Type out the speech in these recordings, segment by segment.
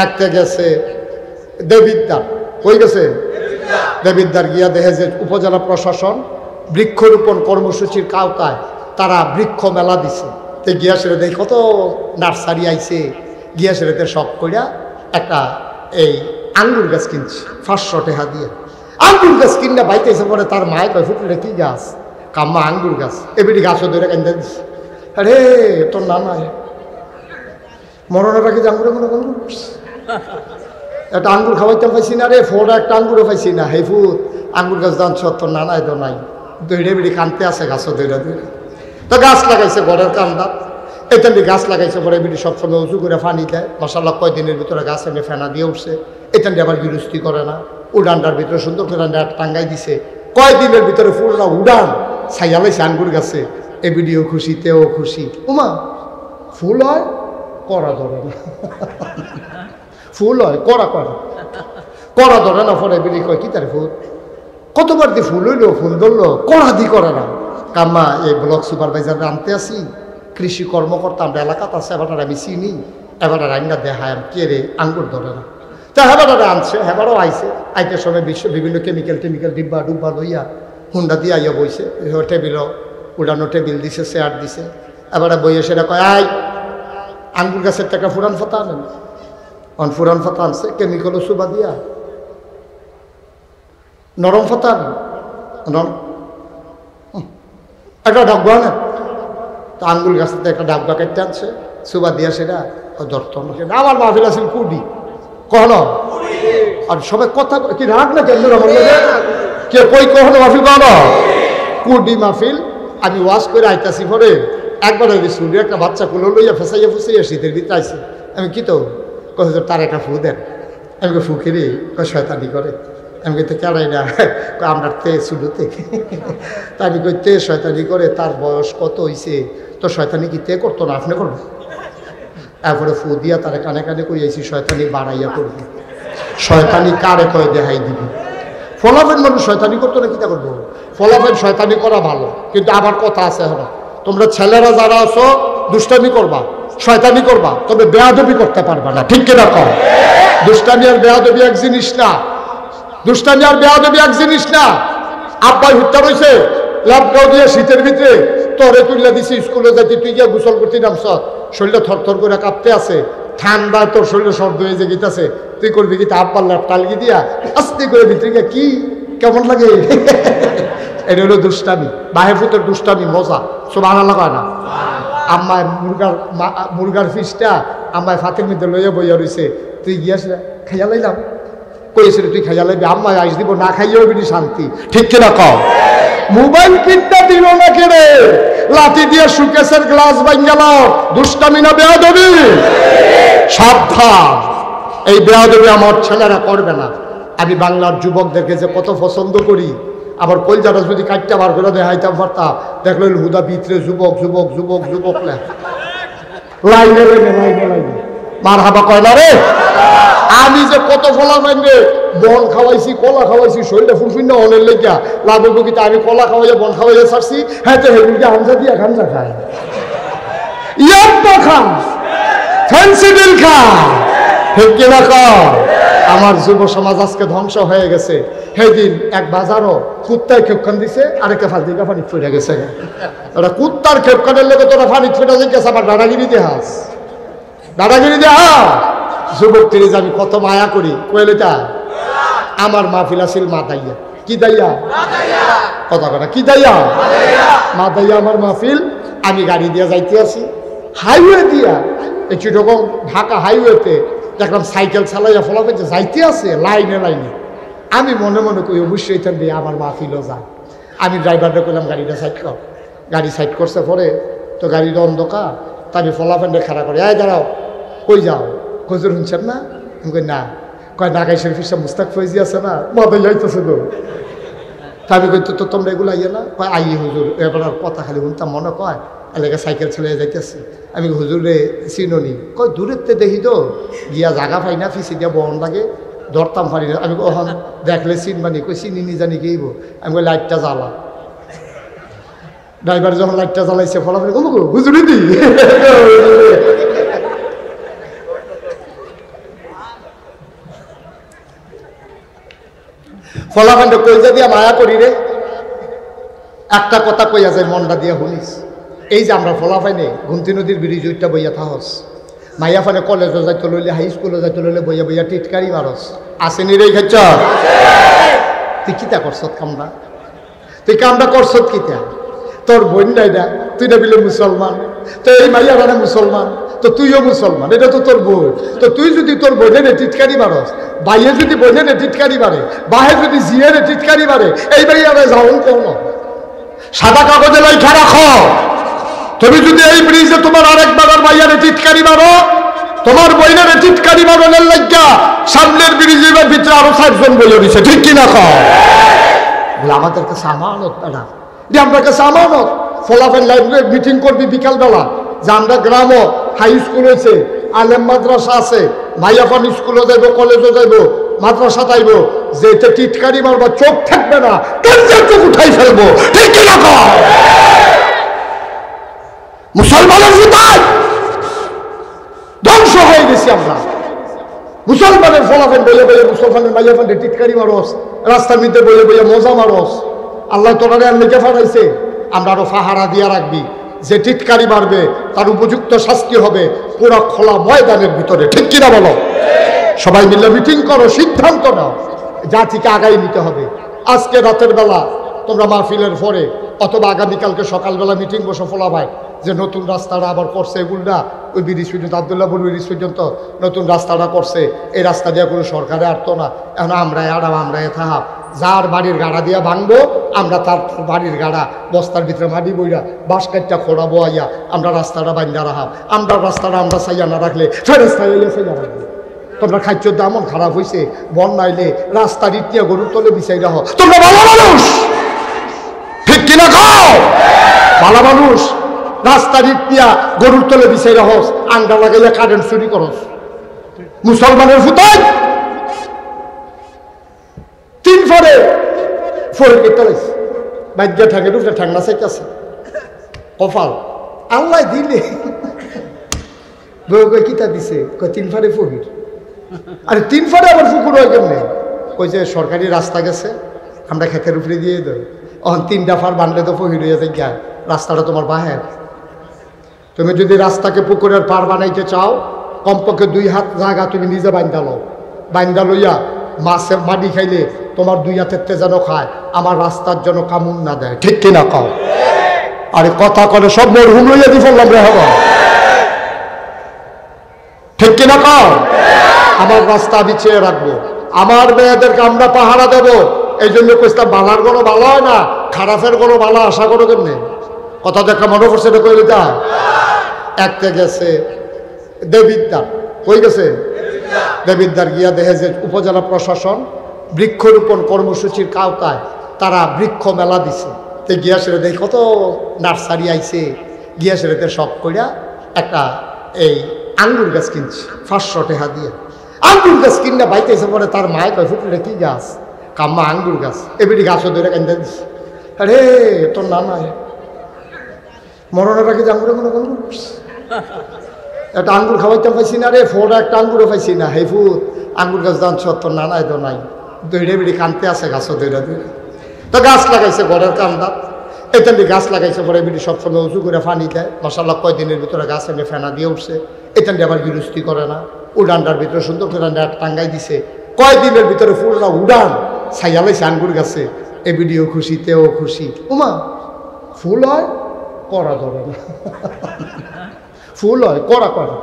একটা গেছে দেবিদ্বার, কই গেছে দেবিদ্বার গিয়া দেখে যে উপজেলা প্রশাসন বৃক্ষরোপণ কর্মসূচির কাউতায় তারা বৃক্ষ মেলা দিছে। তো গিয়া সেরে দেখি কত নার্সারি আইছে, গিয়া সেরেতে শখ করিয়া একটা এই আঙ্গুর গাছ কিনছে 500 টাকা দিয়ে। আঙ্গুর গাছ কিনা বাইতেছে পরে তার মায় কয় ফুটলে কি গাছ, কাম্মা আঙ্গুর গাছ, এবিটি গাছও ধরে কান্দা দিছে। আরে তোর নাম নাই মরণের আগে আঙ্গুরে মনে আঙ্গুর একটা আঙ্গুর খাওয়াইতে পাইছি না রে, ফোড়া একটা আঙ্গুরও পাইছি না। হে ফুট আঙ্গুর গাছ দান সত্তর নানাই তো নাই, দৈড়ে বেড়ে কানতে আছে গাছও দৈড়া দৈড়ে। তো গাছ লাগাইছে ঘরের কান্দাত, এটা গাছ লাগাইছে পরে বিড়ি সবসময় উঁচু করে পানি দেয়। মাসাল্লাহ কয়দিনের ভিতরে গাছ এনে ফেনা দিয়ে উঠছে। এটা আবার বিরস্তি করে না, উডানটার ভিতরে সুন্দর করে টাঙ্গাই দিছে। কয়দিনের ভিতরে ফুলটা উডান ছাইয়ালাইছে আঙ্গুর গাছে। এ ভিডিও খুশি, তেও খুশি। উমা ফুল হয় করা ধরে না, ফুল হয় করা করা করা ধরে না। পরে বিড়ি কয় কি তার ফুল কতবার দিয়ে ফুল হইলো, ফুল ধরলো, কড়া দি করে না। কাম্মা এই ব্লক সুপারভাইজার আনতে আসি, কৃষি কর্মকর্তা আমরা এলাকাতে আছে, এবার আমি চিনি, এবার রান্না দেখায় কে রে আঙ্গুর ধরে না। তা হেবারে আনছে, হেবারও আইছে। আইতে সময় বিভিন্ন কেমিক্যাল ডিব্বা ডুব্বা লইয়া হুন্ডা দিয়ে আইয়া বইছে। টেবিলও উড়ানো টেবিল দিছে, চেয়ার দিছে। এবারে বইয়ে সেটা কয় আই আঙ্গুর গাছের টাকা ফুরান ফাতা আনেন। ফুরান ফাতা আনছে, কেমিক্যালও সুবা দিয়া নরম ফাতা আনেন, একটা ডাব্বা আনেন। তো আঙ্গুর গাছের একটা ডাব্বা কেটে আনছে, সুবা দিয়া সেটা ধরত না। সেটা আমার মাহফিল আছিল কুডি কহন, আর সবাই কথা কি রাগ না কেন কে কই কখনো মাহফিল কহন কুডি মাহফিল। আমি ওয়াশ করে আইতাছি পরে একবার শুনি একটা বাচ্চা কুলো লইয়া ফেসাইয়া ফুসাইয়া শীতের ভিতরে আইসে। আমি কি তো কত তার একটা ফু দেন। আমি ফু খেলে শয়তানি করে। আমি কইতে কেড়াই না, আমরা তে শুরুতে তা আমি কই তে শয়তানি করে, তার বয়স কত হইছে, তো শয়তানি কি তে করতো না আপনি করবেন। তারপরে ফু দিয়া তারা কানে কানে কইয়াছি শয়তানি বাড়াইয়া করবে। শয়তানি কারে কয় দেখাই দিবি। ফলাফেন মানুষ শয়তানি করতো না, কিতা করবো। ফলাফেন শয়তানি করা ভালো, কিন্তু আবার কথা আছে হলো, তোমরা ছেলেরা যারা আছো দুষ্টামি করবা, শয়তানি করবা, তবে বেয়াদবি করতে পারবা না। ঠিক কিনা কম? দুষ্টামি আর বেয়াদবি এক জিনিস না। দুষ্টামি আর বেয়াদবি এক জিনিস না। আব্বাই হুট্টা রয়েছে লাভগাঁও দিয়ে শীতের ভিতরে তোরে তুলে দিছি স্কুলে যাইতে, তুই গিয়ে গোসল করতে নামছ, শরীরটা থরথর করে কাঁপতে আছে, ঠান্ডা তোর শরীরে শব্দ হয়ে যে গীতাছে, তুই করবি কি আব্বার ল্যাপ টালগি দিয়া আস্তে করে ভিতরে গিয়ে কি কেমন লাগে। এটা হলো দুষ্টামি, বাহে ফুতের দুষ্টামি মজা। সুবহানাল্লাহ কয় না? আম্মায় মুরগার ফিসটা আম্মায় ফাতের মধ্যে লইয়া বইয়া রয়েছে, তুই গিয়াস খাইয়া লাইলাম কইছিল, তুই খাইয়া লাইবি, আম্মায় আইস দিব, না খাইয়াও বিনি শান্তি। ঠিক কিনা কও? মোবাইল কিনতে দিল না কেড়ে, লাঠি দিয়ে সুকেশের গ্লাস ভাঙাল, দুষ্টামি না বেয়াদবি? সাবধান, এই বেয়াদবি আমার ছেলেরা করবে না। আমি বাংলার যুবকদেরকে যে কত পছন্দ করি, আবার কলজাটা যদি কাটটা বার করে দেখাইতাম পারতাম, দেখলো হুদা ভিতরে যুবক যুবক যুবক যুবক লাইনে লাইনে লাইনে লাইনে মার হাবা কয় না রে। আমি যে কত ফলা মাইনে বন খাওয়াইছি, কলা খাওয়াইছি, শরীরটা ফুরফুর না অনেক লেগা লাভ কিন্তু আমি কলা খাওয়াইয়া বন খাওয়াইয়া ছাড়ছি। হ্যাঁ তো হেগুলকে হামসা দিয়া খামসা খায়, ইয়াব্বা খান, ফেন্সিডিল খান। ঠিক কিনা কর? আমার যুব সমাজ আজকে ধ্বংস হয়ে গেছে। সেদিন এক বাজারও কুত্তায় খেপখান দিছে, আরেকটা ফালদিকা পানি ফিরে গেছে। ওরা কুত্তার খেপখানের লেগে তোরা পানি ফিরে গেছে, আবার দাদাগিরি দেহাস, দাদাগিরি দেহা। যুবক তিনি আমি কত মায়া করি, কোয়েলিটা আমার মাহফিল আসিল মা দাইয়া। কি দাইয়া? কথা কথা কি দাইয়া? মা দাইয়া আমার মাহফিল। আমি গাড়ি দিয়ে যাইতে আসি, হাইওয়ে দিয়া এই চিটগং ঢাকা হাইওয়েতে দেখলাম সাইকেল চালাইয়া ফলাফল যাইতে আছে লাইনে লাইনে। আমি মনে মনে করি অবশ্যই এখান দিয়ে আমার মাহফিলও যায়। আমি ড্রাইভারটা করলাম গাড়িটা সাইড কর। গাড়ি সাইড করছে পরে তো গাড়ির অন্ধকার, তাই ফলাফেন্ডে খাড়া করে, এই দাঁড়াও, কই যাও? হুজুর শুনছেন না? আমি কই না। কয় ঢাকায় শরীফের সব মুস্তাক ফৈজি আছে না, মদে যাইতেছে তো। তা আমি কই তো তোমরা এগুলো আইয়ে না? কয় আইয়ে হুজুর। এবার কথা খালি শুনতাম মনে কয় এলাকা সাইকেল ছেলে যাইতেছে। আমি হুজুরে চিননি? কয় দূরের দেখি তো, গিয়া জাগা পাই না, ফিসি দিয়া বহন লাগে, ধরতাম পারি না। আমি ওখান দেখলে চিনবানি? কই চিনি নি জানি গেইব। আমি কই লাইটটা জ্বালা। ড্রাইভার যখন লাইটটা জ্বালাইছে ফলাফল হুজুরি দি ফলাফান্ডে কইজা দিয়া মায়া করি রে, একটা কথা কইয়া যায় মনটা দিয়া শুনিস। এই যে আমরা ফলাফাইনে গুমতি নদীর ব্রিজ ওইটা বইয়া থাহস, মাইয়া ফানে কলেজে যাইতে লইলে হাই স্কুলে যাইতে লইলে বইয়া বইয়া টিটকারি মারস, আসেনি রে খাইছ? তুই কিতা করছত কামটা? তুই কামটা করছত কিতা? তোর বোন নাইডা, তুই না বিলে মুসলমান, তো এই মাইয়া মানে মুসলমান, তো তুইও মুসলমান, এটা তো তোর বোন। তো তুই যদি তোর বোনের টিটকারি মারস, বাইয়ে যদি বোনের টিটকারি মারে, বাহে যদি জিয়ের টিটকারি মারে, এই মাইয়ারে যাওন কেন? সাদা কাগজে লেখা রাখো, তুমি যদি এই ব্রিজে তোমার আরেকবার মাইয়ারে টিটকারি মারো, তোমার বইনের টিটকারি মারনের লাগিয়া সামনের ব্রিজের ভিতরে আরো 60 জন বইয়া দিছে, ঠিক কিনা কও? আমাদের কাছে আমানত বেড়া, যে আমরা কাছে আমানত। ফলাফল লাইব্রেরি মিটিং করবি বিকালবেলা, যে আমরা গ্রামও হাই স্কুল হয়েছে, আলেম মাদ্রাসা আছে, মাইয়াফান স্কুলও যাইব, কলেজও যাইব, মাদ্রাসা যাইব, যে এটা টিটকারি মারবা চোখ থাকবে না, চোখ উঠাই ফেলবো, ঠিক কিনা কও? মুসলমানের ভিতর ধ্বংস হয়ে গেছি আমরা। মুসলমানের ফলাফল বইয়ে বইয়ে, মুসলমানের মাইয়াফান্ডে টিটকারি মারস, রাস্তার মধ্যে বইয়ে বইয়ে মজা মারস। আল্লাহ তোরারে আল্লাহকে ফাড়াইছে, আমরা আরো ফাহারা দিয়া রাখবি, যে টিটকারি মারবে তার উপযুক্ত শাস্তি হবে পুরা খোলা ময়দানের ভিতরে, ঠিক কিনা বলো? সবাই মিলে মিটিং করো, সিদ্ধান্ত নাও, জাতিকে আগাই নিতে হবে। আজকে রাতের বেলা তোমরা মাহফিলের পরে অথবা আগামীকালকে সকালবেলা মিটিং বসো ফলাভাই, যে নতুন রাস্তাটা আবার করছে এগুলা, ওই ব্রিজ পর্যন্ত আবদুল্লাহপুর ব্রিজ পর্যন্ত নতুন রাস্তাটা করছে, এই রাস্তা দিয়ে কোনো সরকারে আটতো না, এখন আমরাই আড়াম, আমরাই থাহাব, যার বাড়ির গাড়া দিয়া ভাঙবো আমরা তার বাড়ির গাড়া বস্তার ভিতরে মাটি বইরা বাঁশ কাটটা খোড়া বোয়াইয়া আমরা রাস্তাটা বান্ধা রাখাব। আমরা রাস্তাটা আমরা চাইয়া না রাখলে ফেরেস্তা চাইয়া রাখবো। তোমরা খাদ্য দামন খারাপ হয়েছে, বন্যাইলে রাস্তার ইটিয়া গরুর তলে বিছাই রাখো, তোমরা ভালো মানুষ, ঠিক কিনা খাও? ভালো মানুষ রাস্তার ইটিয়া গরুর তলে বিছাই রাখস, আন্ডা লাগাইয়া কারেন্ট চুরি করস। মুসলমানের ফুটাই তিন ফরে ফরিকে তলাইছে, বাইদ্যা ঠ্যাঙের উপরে ঠ্যাংনা চাইতেছে, কপাল আল্লাহ দিলে বউ কই কিতা দিছে, কই তিন ফারে ফহির। আরে তিন ফারে আবার পুকুর হয় কেমনে? কই যে সরকারি রাস্তা গেছে, আমরা খেতের উপরে দিয়ে দেব, অহন 3টা ফার বানলে তো ফহির হয়ে যায়, গা রাস্তাটা তোমার বাহের। তুমি যদি রাস্তাকে পুকুরের পার বানাইতে চাও, কমপক্ষে 2 হাত জায়গা তুমি নিজে বাইন্দা লও, বাইন্দা লইয়া মাছে মাটি খাইলে তোমার 2 হাতের যেন খায়, আমার রাস্তার জন্য কামুন না দেয়, ঠিক কিনা কও? আরে কথা করে সব মরহুম লইয়া দি ফেললাম রে, হব ঠিক কিনা কও? আমার রাস্তা আমি চেয়ে রাখবো, আমার মেয়েদেরকে আমরা পাহারা দেব। এই জন্য কইতাম বালার কোনো ভালো হয় না, খারাপের কোনো ভালো আশা করো কেমনে? কথা দেখা মনে পড়ছে না? কইলে তা একটা গেছে দেবিদ্দার, কই গেছে দেবিদ্দার গিয়া দেখে যে উপজেলা প্রশাসন বৃক্ষরোপণ কর্মসূচির কাওতায় তারা বৃক্ষ মেলা দিছে। তো গিয়া সেরে দেখি কত নার্সারি আইছে, গিয়া সেরেতে শখ করিয়া একটা এই আঙ্গুর গাছ কিনছে 500 টাকা দিয়ে। আঙ্গুর গাছ কিনা বাইতেছে, পরে তার মায় কয় ফুটলে কি গাছ? কাম্মা আঙ্গুর গাছ। এবিটি গাছও ধরে কান্দা দিচ্ছে। আরে তোর না নাই মরণের আগে যে আঙ্গুরে মনে করুন একটা আঙ্গুর খাওয়াইতাম পাইছি না রে, ফোড়া একটা আঙ্গুরও পাইছি না। হে ফুট আঙ্গুর গাছ দান তোর না নাই তো নাই, দৈরে বেড়ি কানতে আছে গাছও দৈরা দৈরে। তো গাছ লাগাইছে ঘরের কান্দা, এখানে গাছ লাগাইছে, পরে বিড়ি সবসময় উঁচু করে পানি দেয়। মাসাল্লাহ কয়দিনের ভিতরে গাছ এনে ফেনা দিয়ে উঠছে, এখানে আবার বিরস্তি করে না, উড়ানটার ভিতরে সুন্দর করে টাঙ্গাই দিছে। কয়দিনের ভিতরে ফুলটা উড়ান ছাইয়ালাইছে আঙ্গুর গাছে। এ বিডিও খুশি, তেও খুশি। উমা ফুল হয় করা ধরে না, ফুল হয় করা করা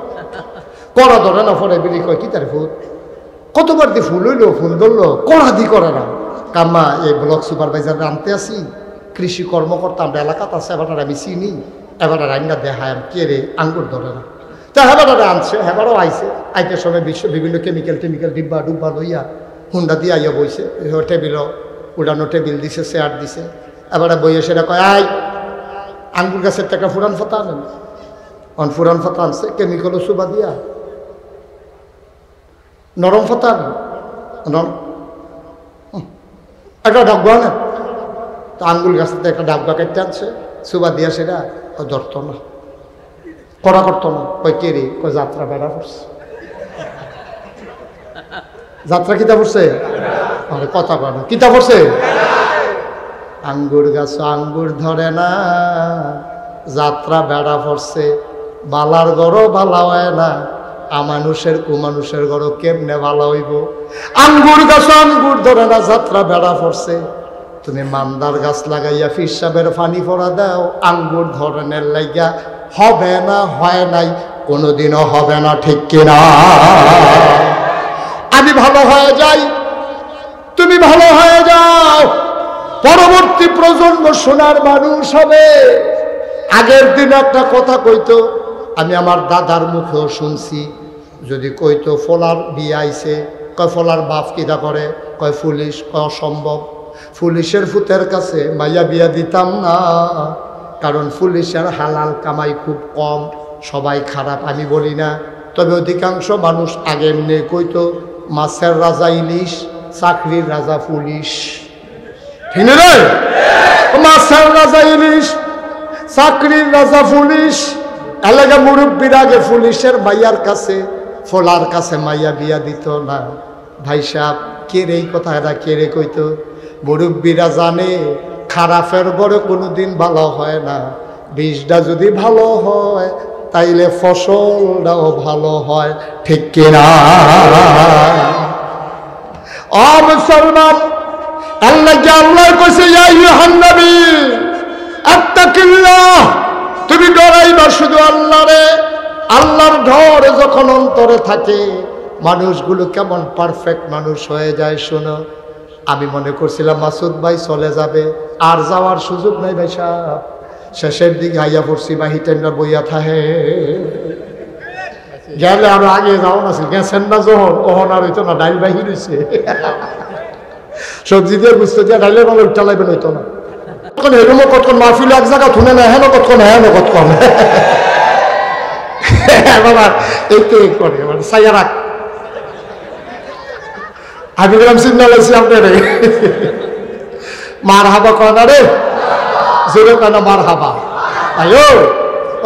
করা ধরে না। পরে বিড়ি কয় কি তার ফুল কতবার দিয়ে ফুল হইলো, ফুল ধরলো, কড়া দি করে না। কাম্মা এই ব্লক সুপারভাইজার আনতে আসি, কৃষি কর্মকর্তা আমরা এলাকাতে আছে, এবার আমি চিনি, এবার রান্না দেখায় কে রে আঙ্গুর ধরে না। তা হেবারে আনছে, হেবারও আইছে, আইতে সময় বিভিন্ন কেমিক্যাল ডিব্বা ডুব্বা লইয়া হুন্ডা দিয়ে আইয়া বইছে। টেবিলও উড়ানো টেবিল দিছে, চেয়ার দিছে। এবারে বইয়ে সেটা কয় আই আঙ্গুর গাছের টাকা ফুরান ফাতা আনেন। অন ফুরান ফাতা আনছে, কেমিক্যালও সুবা দিয়া নরম ফাতা আনেন, নরম একটা ডাব্বা আনেন। তো আঙ্গুল গাছটাতে একটা ডাব্বা কেটে আনছে, সুবা দিয়া সেটা ধরত না, করা করতো না। কই কে রে? কই যাত্রা বেড়া পড়ছে। যাত্রা কিতা পড়ছে? আরে কথা কয় না, কিতাব পড়ছে? আঙ্গুর গাছ আঙ্গুর ধরে না, যাত্রা বেড়া পড়ছে, বালার গড় বালা হয় না, আমানুষের কুমানুষের গড় কেমনে ভালো হইব? আঙ্গুর গাছ আঙ্গুর ধরে না, যাত্রা বেড়া পড়ছে। তুমি মান্দার গাছ লাগাইয়া ফির সাহেবের ফানি পড়া দাও, আঙ্গুর ধরনের লাইগা হবে না, হয় নাই, কোনোদিনও হবে না, ঠিক কিনা? আমি ভালো হয়ে যাই, তুমি ভালো হয়ে যাও, পরবর্তী প্রজন্ম সোনার মানুষ হবে। আগের দিন একটা কথা কইতো, আমি আমার দাদার মুখেও শুনছি, যদি কইতো ফলার বিয়ে আইছে, কয় ফলার বাপ কিটা করে, কয় পুলিশ, কয় অসম্ভব, পুলিশের ফুতের কাছে মাইয়া বিয়া দিতাম না, কারণ পুলিশের হালাল কামাই খুব কম, সবাই খারাপ আমি বলি না, তবে অধিকাংশ মানুষ আগে এমনি কইতো মাছের রাজা ইলিশ, চাকরির রাজা পুলিশ, ঠিক না রে? মাছের রাজা ইলিশ, চাকরির রাজা পুলিশ। এলাকা মুরব্বীর আগে পুলিশের মাইয়ার কাছে, ফলার কাছে মাইয়া বিয়া দিত না। ভাই সাহেব কে রে এই কথা, এরা কে রে কইতো? মুরব্বীরা জানে খারাপের বড় কোনোদিন ভালো হয় না, বীজটা যদি ভালো হয় তাইলে ফসলটাও ভালো হয়, ঠিক কিনা? ও মুসলমান, আল্লাহ কইছে ইয়া আইয়ুহান নবী আত্তাকিল্লাহ, তুমি ডরাইবা শুধু আল্লাহরে। আল্লাহর ডর যখন অন্তরে থাকে, মানুষগুলো কেমন পারফেক্ট মানুষ হয়ে যায়। শোনো, আমি মনে করছিলাম মাসুদ ভাই চলে যাবে, আর যাওয়ার সুযোগ নাই ভাই সাহেব। শেষের দিকে আইয়া পড়ছি, বাহি টেন্ডার বইয়া থাহে, গেলে আরো আগে যাও না, গেছেন না যখন, ওহন আর হইতো না, ডাইল বাহি রয়েছে, সবজি দিয়ে বুঝতে দিয়ে ডাইলের ভালো উঠা লাগবে, হইতো না। কতক্ষণ হেরুমো, কতক্ষণ মাহফিল এক জায়গা থুনে না, হেন কতক্ষণ, হেন কতক্ষণ বাবা এইতো করে মানে সাইয়া রাখ। আমি গেলাম সিগনাল আছি আপনার মার হাবা কনা রে, জোরে কেনা মার হাবা। ভাই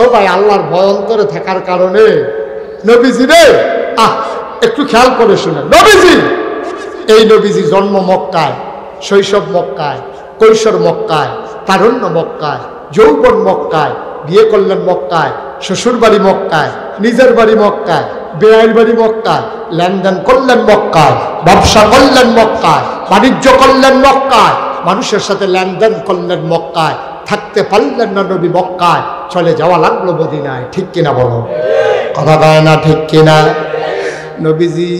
ও ভাই, আল্লাহর ভয় অন্তরে থাকার কারণে নবীজি রে একটু খেয়াল করে শুনেন। নবীজি, এই নবীজি জন্ম মক্কায়, শৈশব মক্কায়, কৈশোর মক্কায়, তারুণ্য মক্কায়, যৌবন মক্কায়, বিয়ে করলেন মক্কায়, শ্বশুর বাড়ি মক্কায়, নিজের বাড়ি মক্কায়, বেআইর বাড়ি মক্কায়, লেনদেন করলেন মক্কায়, ব্যবসা করলেন মক্কায়, বাণিজ্য করলেন মক্কায়, মানুষের সাথে লেনদেন করলেন মক্কায়, থাকতে পারলেন না নবী মক্কায়, চলে যাওয়া লাগলো মদিনায়, ঠিক কিনা বলো? কথা কয় না, ঠিক কিনা? নবীজি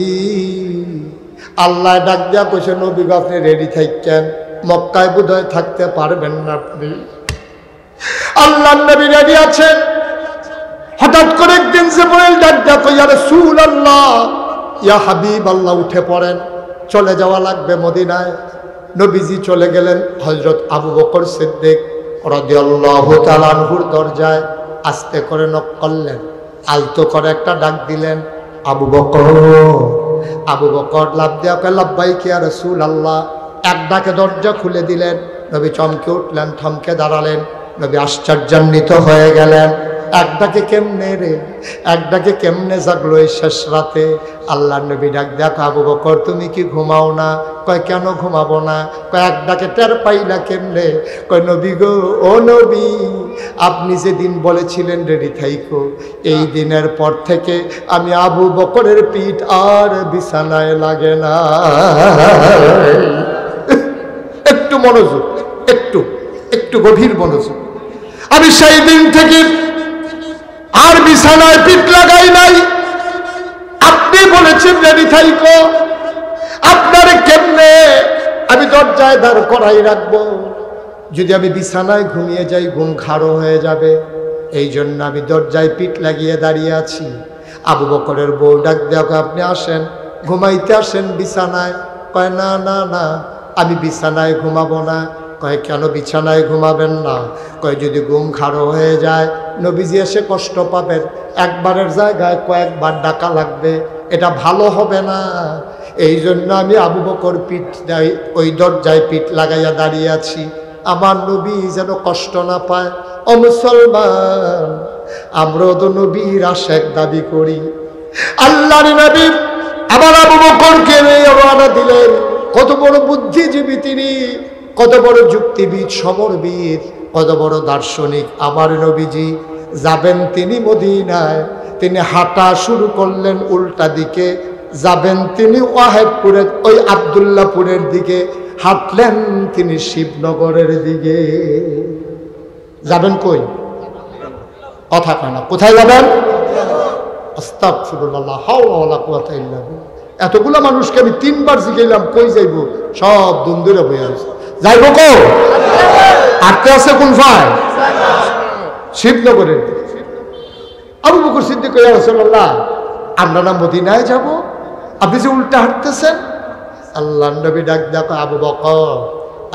আল্লাহ ডাক দিয়া কইছে, নবী আপনি রেডি থাকেন, মক্কায় বোধহয় থাকতে পারবেন না আপনি। আল্লাহ নবী রেডি আছেন। হঠাৎ করে একদিন জিবরাইল ডাক দিয়া কই, ইয়া রাসূলুল্লাহ, ইয়া হাবিবাল্লাহ, উঠে পড়েন, চলে যাওয়া লাগবে মদিনায়। নবীজি চলে গেলেন হযরত আবু বকর সিদ্দিক রাদিয়াল্লাহু তাআলা আনহুর দরজায় আস্তে করে নক করলেন, আলতো করে একটা ডাক দিলেন, আবু বকর। আবু বকর লাফ দিয়া কয়, লাব্বাইক ইয়া রাসূলুল্লাহ। এক ডাকে দরজা খুলে দিলেন। নবী চমকে উঠলেন, থমকে দাঁড়ালেন। নবী আশ্চর্যান্বিত হয়ে গেলেন, এক ডাকে কেমনে রে, এক ডাকে কেমনে জাগলো এই শেষ রাতে? আল্লাহ নবী ডাক দেখ, আবু বকর তুমি কি ঘুমাও না? কয় কেন ঘুমাবো না? কয় এক ডাকে টের পাইলা কেমনে? কয় নবী গো, ও নবী, আপনি যেদিন বলেছিলেন রেডি থাইকো, এই দিনের পর থেকে আমি আবু বকরের পিঠ আর বিছানায় লাগে না। একটু মনোযোগ, একটু একটু গভীর মনোযোগ। আমি সেই দিন থেকে আর বিছানায় পিঠ লাগাই নাই। আপনি বলেছেন রেডি থাইকো, আপনার কেমনে আমি দরজায় দাঁড় করাই রাখবো? যদি আমি বিছানায় ঘুমিয়ে যাই, ঘুম খাড়ো হয়ে যাবে, এই জন্য আমি দরজায় পিঠ লাগিয়ে দাঁড়িয়ে আছি। আবু বকরের বউ ডাক দেখ, আপনি আসেন, ঘুমাইতে আসেন বিছানায়। কয় না না না, আমি বিছানায় ঘুমাবো না। কয় কেন বিছানায় ঘুমাবেন না? কয় যদি ঘুম খাড়ো হয়ে যায় নবীজি এসে কষ্ট পাবেন, একবারের জায়গায় কয়েকবার ডাকা লাগবে, এটা ভালো হবে না। এই জন্য আমি আবু বকর পিঠ ওই দরজায় পিঠ লাগাইয়া দাঁড়িয়ে আছি, আমার নবী যেন কষ্ট না পায়। ও মুসলমান, আমরাও তো নবীর আশেক দাবি করি। আল্লাহর নবী আবার আবু বকরকে রওনা দিলেন। কত বড় বুদ্ধিজীবী তিনি, কত বড় যুক্তিবিদ, সমরবিদ, কত বড় দার্শনিক আমার নবীজি। যাবেন তিনি মদিনায়, তিনি হাঁটা শুরু করলেন উল্টা দিকে। যাবেন তিনি ওয়াহেদপুরের ওই আব্দুল্লাহপুরের দিকে, হাঁটলেন তিনি শিবনগরের দিকে। যাবেন কই? কথা কানা, কোথায় যাবেন? আস্তাগফিরুল্লাহ, হাওলা ওয়ালা কুওয়াতা ইল্লা বিল্লাহ। এতগুলা মানুষকে আমি 3 বার জিজ্ঞাসলাম কই যাইব, সব দুন্দুরে বইয়া আছে। যাইব কো? আটকে আছে কোন ফায়? শিবনগরের। আবু বকর সিদ্দিক ইয়া রাসূলুল্লাহ, আমরা না মদিনায় যাব, আপনি যে উল্টা হাঁটতেছেন। আল্লাহর নবী ডাক দেখো, আবু বকর,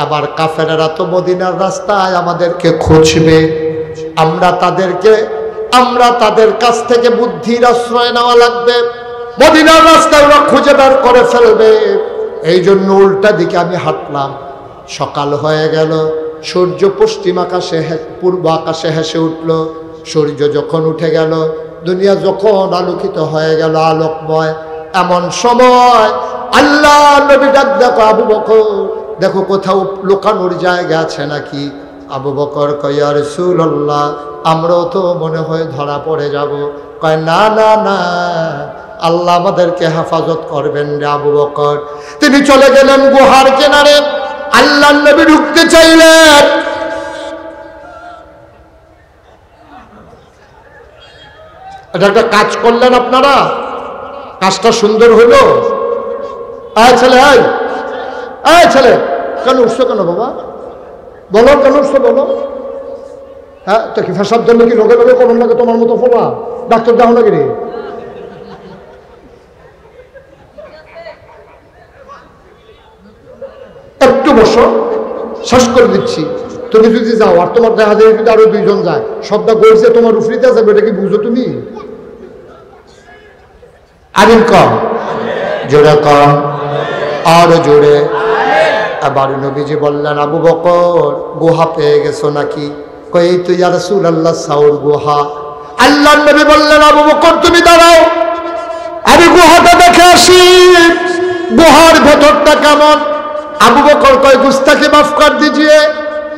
আবার কাফেররা তো মদিনার রাস্তায় আমাদেরকে খুঁজবে, আমরা তাদের কাছ থেকে বুদ্ধির আশ্রয় নেওয়া লাগবে। মদিনার রাস্তায় ওরা খুঁজে বের করে ফেলবে, এই জন্য উল্টা দিকে আমি হাঁটলাম। সকাল হয়ে গেল, সূর্য পশ্চিম আকাশে পূর্ব আকাশে হেসে উঠল। সূর্য যখন উঠে গেল, দুনিয়া যখন আলোকিত হয়ে গেল, আলোকময়, এমন সময় আল্লাহ নবী ডাক দেখো, আবু বকর, দেখো কোথাও লুকানোর জায়গা আছে নাকি? আবু বকর কয়, ইয়া রাসূলুল্লাহ, আমরাও তো মনে হয় ধরা পড়ে যাব। কয়, না না না, আল্লাহ আমাদেরকে হেফাজত করবেন রে আবু বকর। তিনি চলে গেলেন গুহার কিনারে। আল্লাহ নবী ঢুকতে চাইলেন, এটা একটা কাজ করলেন আপনারা, কাজটা সুন্দর হইল। ছেলে, ছেলে, কেন উঠছো কেন বাবা? বলো কেন উঠছো বলো। হ্যাঁ, তো কি ফেসার জন্য কি লোকে লোকে করুন লাগে তোমার মতো ফোলা? ডাক্তার দাও নাকি রে? একটু বসো, শেষ করে দিচ্ছি। তুমি যদি যাও আর তোমার দেখা যায় যদি আরো 2 জন যায়, সবটা গড়ছে তোমার উফরিতে যাবে, এটা কি বুঝো তুমি? আমিন কম, জোরে কম, আরো জোরে। আবার নবীজি বললেন, আবু বকর, গুহা পেয়ে গেছো নাকি? কই তো ইয়া রাসূলুল্লাহ, সাউর গুহা। আল্লাহর নবী বললেন, আবু বকর তুমি দাঁড়াও, আমি গুহাটা দেখে আসি, গুহার ভেতরটা কেমন। আবু বকর কয়, গুস্তাখি মাফ কর দিজিয়ে,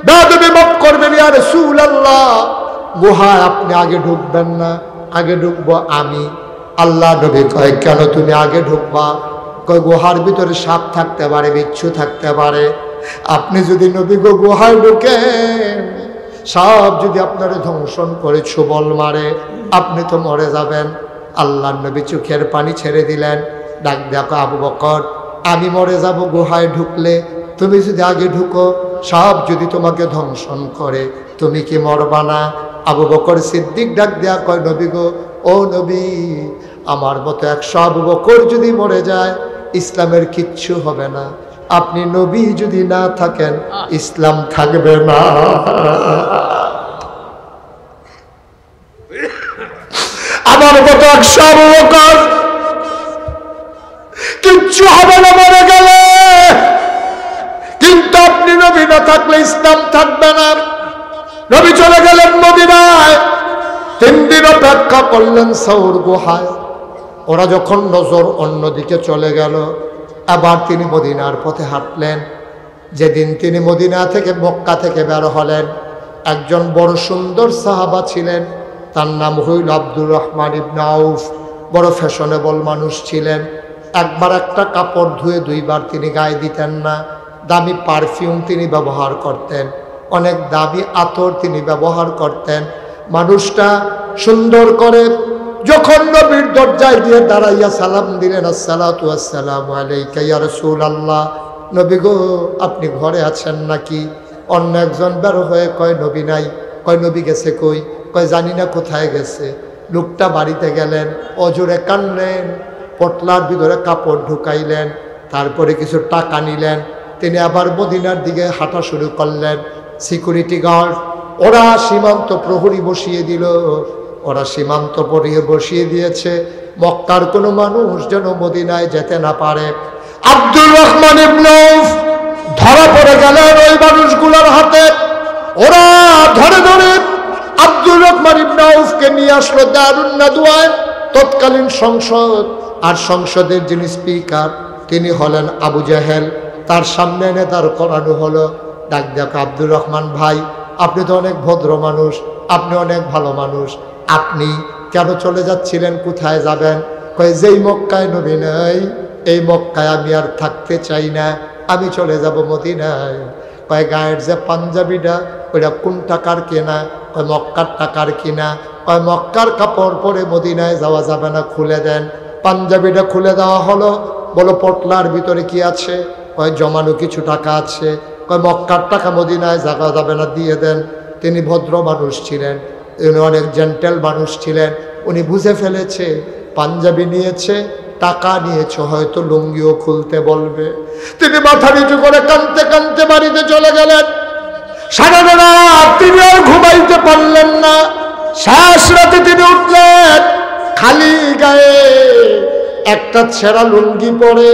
বেয়াদবি মাফ করবেন ইয়া রাসূলুল্লাহ, গুহায় আপনি আগে ঢুকবেন না, আগে ঢুকবো আমি। আল্লাহ নবী কয়, কেন তুমি আগে ঢুকবা? কয়, গুহার ভিতরে সাপ থাকতে পারে, বিচ্ছু থাকতে পারে, আপনি যদি নবী গো গুহায় ঢুকেন, সাপ যদি আপনারে ধ্বংসন করে ছোবল মারে, আপনি তো মরে যাবেন। আল্লাহ নবী চোখের পানি ছেড়ে দিলেন। ডাক দেখো, আবু বকর, আমি মরে যাব গুহায় ঢুকলে, তুমি যদি আগে ঢুকো, সাপ যদি তোমাকে ধ্বংসন করে, তুমি কি মরবা না? আবু বকর সিদ্দিক ডাক দেয়া কয়, নবী গো, ও নবী, আমার মতো 100 আবু বকর যদি মরে যায়, ইসলামের কিচ্ছু হবে না। আপনি নবী যদি না থাকেন, ইসলাম থাকবে না। আমার মতো 100 আবু বকর কিচ্ছু হবে না মরে গেলে, কিন্তু আপনি নবী না থাকলে ইসলাম থাকবে না। নবী চলে গেলেন মদিনায়, 3 দিন অপেক্ষা করলেন সাউর গুহায়। ওরা যখন নজর অন্যদিকে চলে গেল, আবার তিনি মদিনার পথে হাঁটলেন। যেদিন তিনি মদিনা থেকে মক্কা থেকে বের হলেন, একজন বড় সুন্দর সাহাবা ছিলেন, তার নাম হইল আব্দুর রহমান ইবনে আউফ। বড় ফ্যাশনেবল মানুষ ছিলেন। একবার একটা কাপড় ধুয়ে 2 বার তিনি গায়ে দিতেন না। দামি পারফিউম তিনি ব্যবহার করতেন, অনেক দামি আতর তিনি ব্যবহার করতেন। মানুষটা সুন্দর করে যখন নবীর দরজায় দিয়ে দাঁড়াইয়া সালাম দিলেন, আসসালাতু আসসালামু আলাইকা ইয়া রাসূলুল্লাহ, নবী গো আপনি ঘরে আছেন নাকি? অন্য একজন বের হয়ে কয়, নবী নাই। কয়, নবী গেছে কই? কয়, জানি না কোথায় গেছে। লোকটা বাড়িতে গেলেন, অজোরে কানলেন, পটলার ভিতরে কাপড় ঢুকাইলেন, তারপরে কিছু টাকা নিলেন। তিনি আবার মদিনার দিকে হাঁটা শুরু করলেন। সিকিউরিটি গার্ড ওরা সীমান্ত প্রহরী বসিয়ে দিল, ওরা সীমান্ত প্রহরী বসিয়ে দিয়েছে, মক্কার কোনো মানুষ যেন মদিনায় যেতে না পারে। আব্দুর রহমান ইবনে আউফ ধরা পড়ে গেলেন ওই মানুষগুলোর হাতে। ওরা ধরে ধরে আব্দুর রহমান ইবনে আউফকে নিয়ে আসলো দারুন নাদওয়ায়, তৎকালীন সংসদ। আর সংসদের যিনি স্পিকার তিনি হলেন আবু জাহেল। তার সামনে এনে তার করানো হলো। ডাক দেখো আব্দুর রহমান ভাই, আপনি তো অনেক ভদ্র মানুষ, আপনি অনেক ভালো মানুষ, আপনি কেন চলে যাচ্ছিলেন, কোথায় যাবেন? কয় যেই মক্কায় নবী নাই এই মক্কায় আমি আর থাকতে চাই না, আমি চলে যাব মদিনায়। কয় গায়ের যে পাঞ্জাবিটা ওইটা কোন টাকার কেনা? কয় মক্কার টাকার কিনা। কয় মক্কার কাপড় পরে মদিনায় যাওয়া যাবে না, খুলে দেন। পাঞ্জাবিটা খুলে দেওয়া হলো। বলো পটলার ভিতরে কি আছে? কয় জমানো কিছু টাকা আছে। কয় মক্কার টাকা মদিনায় যাওয়া যাবে না, দিয়ে দেন। তিনি ভদ্র মানুষ ছিলেন, উনি অনেক জেন্টেল মানুষ ছিলেন। উনি বুঝে ফেলেছে পাঞ্জাবি নিয়েছে, টাকা নিয়েছে, হয়তো লুঙ্গিও খুলতে বলবে। তিনি মাথা নিচু করে কাঁদতে কাঁদতে বাড়িতে চলে গেলেন। সারা রাত তিনি আর ঘুমাইতে পারলেন না। শেষ রাতে তিনি উঠলেন খালি গায়ে, একটা ছেঁড়া লুঙ্গি পরে,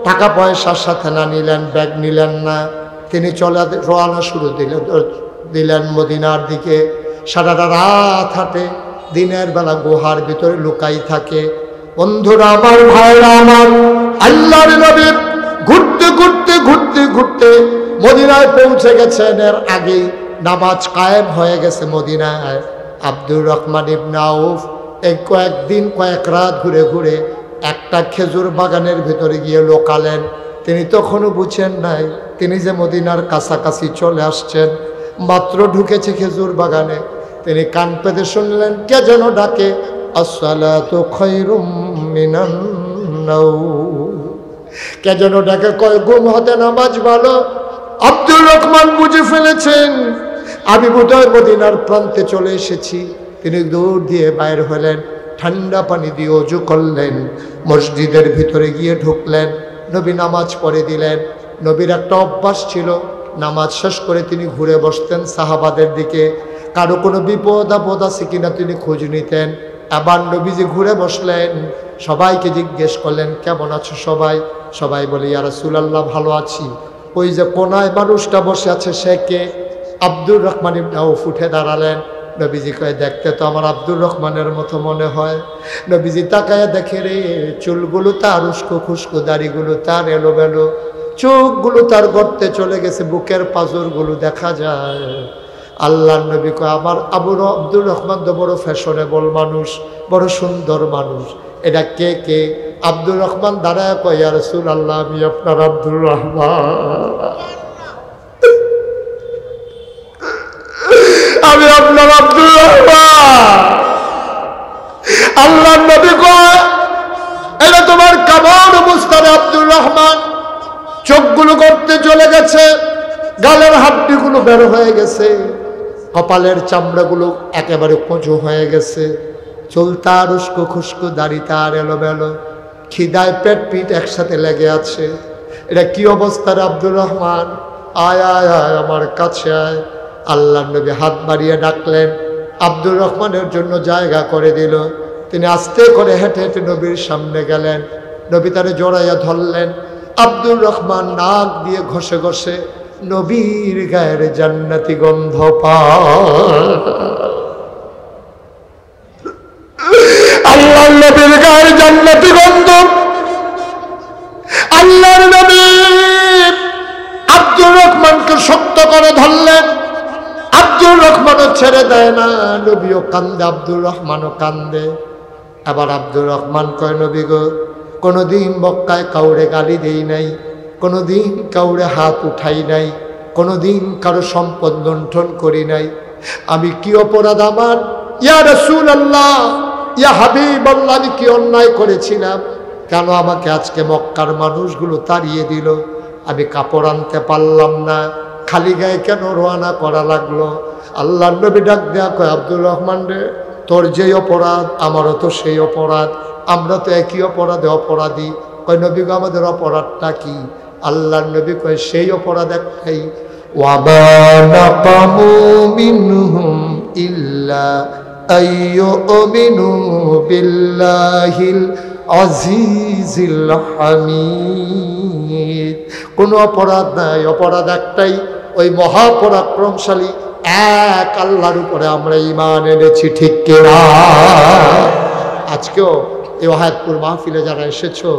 টাকা পয়সার সাথে না নিলেন, ব্যাগ নিলেন না। তিনি চলে রওনা শুরু দিলেন মদিনার দিকে। সারা রাত হাঁটে, দিনের বেলা গুহার ভিতরে লুকাই থাকে। বন্ধুরা আমার, ভাইরা আমার, আল্লাহর নবী ঘুরতে ঘুরতে ঘুরতে ঘুরতে মদিনায় পৌঁছে গেছেন। এর আগেই নামাজ কায়েম হয়ে গেছে মদিনায়। আব্দুর রহমান ইবনে আউফ এই কয়েকদিন কয়েক রাত ঘুরে ঘুরে একটা খেজুর বাগানের ভিতরে গিয়ে লোকালেন। তিনি তখনও বুঝেন নাই তিনি যে মদিনার কাছাকাছি চলে আসছেন। মাত্র ঢুকেছে খেজুর বাগানে, তিনি কান পেতে শুনলেন কে যেন ডাকে, আসসালাতু খায়রুম মিনান নাওম। কে যেন ডাকে, কয় ঘুম হতে নামাজ ভালো। আব্দুর রহমান বুঝে ফেলেছেন আমি বোধহয় মদিনার প্রান্তে চলে এসেছি। তিনি দৌড় দিয়ে বাইর হলেন, ঠান্ডা পানি দিয়ে ওযু করলেন, মসজিদের ভিতরে গিয়ে ঢুকলেন। নবী নামাজ পড়ে দিলেন। নবীর একটা অভ্যাস ছিল, নামাজ শেষ করে তিনি ঘুরে বসতেন সাহাবাদের দিকে, কারো কোনো বিপদ আপদ আছে কিনা তিনি খোঁজ নিতেন। আবার নবীজি ঘুরে বসলেন, সবাইকে জিজ্ঞেস করলেন কেমন আছো সবাই? সবাই বলে ইয়া রাসূলুল্লাহ ভালো আছি। ওই যে কোনায় মানুষটা বসে আছে সে কে? আব্দুর রহমান ইবনে আউফ উঠে দাঁড়ালেন। নবীজি কয়ে দেখতে তো আমার আব্দুর রহমানের মতো মনে হয়। নবীজি তাকায় দেখে রে, চুলগুলো তার উস্কো খুস্কো, দাড়িগুলো তার এলোমেলো, চোখগুলো তার গর্তে চলে গেছে, বুকের পাঁজরগুলো দেখা যায়। আল্লাহর নবী কয় আমার আব্দুর রহমান তো বড় ফ্যাশনেবল মানুষ, বড় সুন্দর মানুষ, এটা কে কে? আব্দুর রহমান দাঁড়ায় কয় ইয়া রাসূলুল্লাহ আমি আপনার আব্দুর রহমান, আমি আপনার আব্দুর রহমান। আল্লাহর নবী কয় এটা তোমার কেমন অবস্থা রে আব্দুর রহমান? চোখগুলো গর্তে চলে গেছে, গালের হাড্ডিগুলো বের হয়ে গেছে, কপালের চামড়াগুলো একেবারে কচু হয়ে গেছে, চুল তার উস্কো খুস্কো, দাড়ি তার এলোমেলো, খিদায় পেট পিট একসাথে লেগে আছে। এটা কি অবস্থা রে আব্দুর রহমান? আয় আয় আয় আমার কাছে আয়। আল্লাহর নবী হাত বাড়িয়ে ডাকলেন, আব্দুর রহমানের জন্য জায়গা করে দিল। তিনি আস্তে করে হেঁটে হেঁটে নবীর সামনে গেলেন। নবী তারে জড়াইয়া ধরলেন। আব্দুর রহমান নাক দিয়ে ঘষে ঘষে নবীর গায়ের জান্নাতি গন্ধ পায়। আল্লাহর নবীর গায়ের জান্নাতি গন্ধ। আল্লাহর নবী আব্দুর রহমানকে শক্ত করে ধরলেন। আব্দুর রহমানও ছেড়ে দেয় না, নবীও কান্দে, আব্দুর রহমানও কান্দে। আবার আব্দুর রহমান কয় নবী গো, কোনোদিন মক্কায় কাউরে গালি দেই নাই, কোনোদিন কাউরে হাত উঠাই নাই, কোনোদিন কারো সম্পদ লুণ্ঠন করি নাই। আমি কি অপরাধ আমার? ইয়া রাসূলুল্লাহ, ইয়া হাবিবাল্লাহ, আমি কি অন্যায় করেছিলাম? কেন আমাকে আজকে মক্কার মানুষগুলো তাড়িয়ে দিল? আমি কাপড় আনতে পারলাম না, খালি গায়ে কেন রওনা করা লাগলো? আল্লাহর নবী ডাক দেয়া কয় আব্দুর রহমান রে, তোর যেই অপরাধ আমারও তো সেই অপরাধ, আমরা তো একই অপরাধে অপরাধী। কয় নবী গো আমাদের অপরাধটা কি? আল্লাহর নবী কয় সেই অপরাধ একটাই, ওয়ামা নাকামু মিনহুম ইল্লা আইয়ুমিনু বিল্লাহিল আজিজিল হামিদ। কোনো অপরাধ নাই, অপরাধ একটাই, ওই মহাপরাক্রমশালী এক আল্লাহর উপরে আমরা ঈমান এনেছি, ঠিক কিনা? আজকেও এই ওয়াহাদপুর মাহফিলে যারা এসেছো,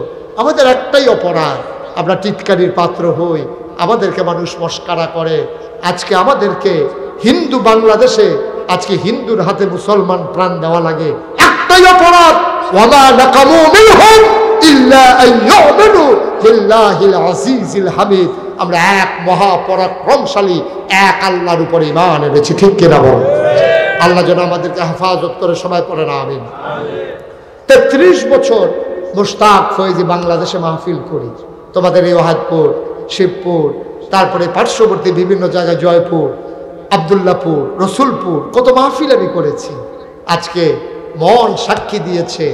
আমাদের একটাই অপরাধ, আমরা টিটকারির পাত্র হই, আমাদেরকে মানুষ মস্কারা করে। আজকে আমাদেরকে হিন্দু বাংলাদেশে আজকে হিন্দুর হাতে মুসলমান প্রাণ দেওয়া লাগে, একটাই অপরাধ, ওয়ামা নাকামু মিনহুম ইল্লা আন ইউমিনু বিল্লাহিল আজিজিল হামিদ। আমরা এক মহাপরাক্রমশালী এক আল্লাহর উপর ঈমান এনেছি, ঠিক কিনা বল? আল্লাহ যেন আমাদেরকে হেফাজত করে, সবাই পড়ে না আমিন। 33 বছর মুশতাক ফয়েজি বাংলাদেশে মাহফিল করি, তোমাদের এই ওয়াহাদপুর, শিবপুর, তারপরে পার্শ্ববর্তী বিভিন্ন জায়গায় জয়পুর, আব্দুল্লাহপুর, রসুলপুর, কত মাহফিল আমি করেছি। আজকে মন সাক্ষী দিয়েছে,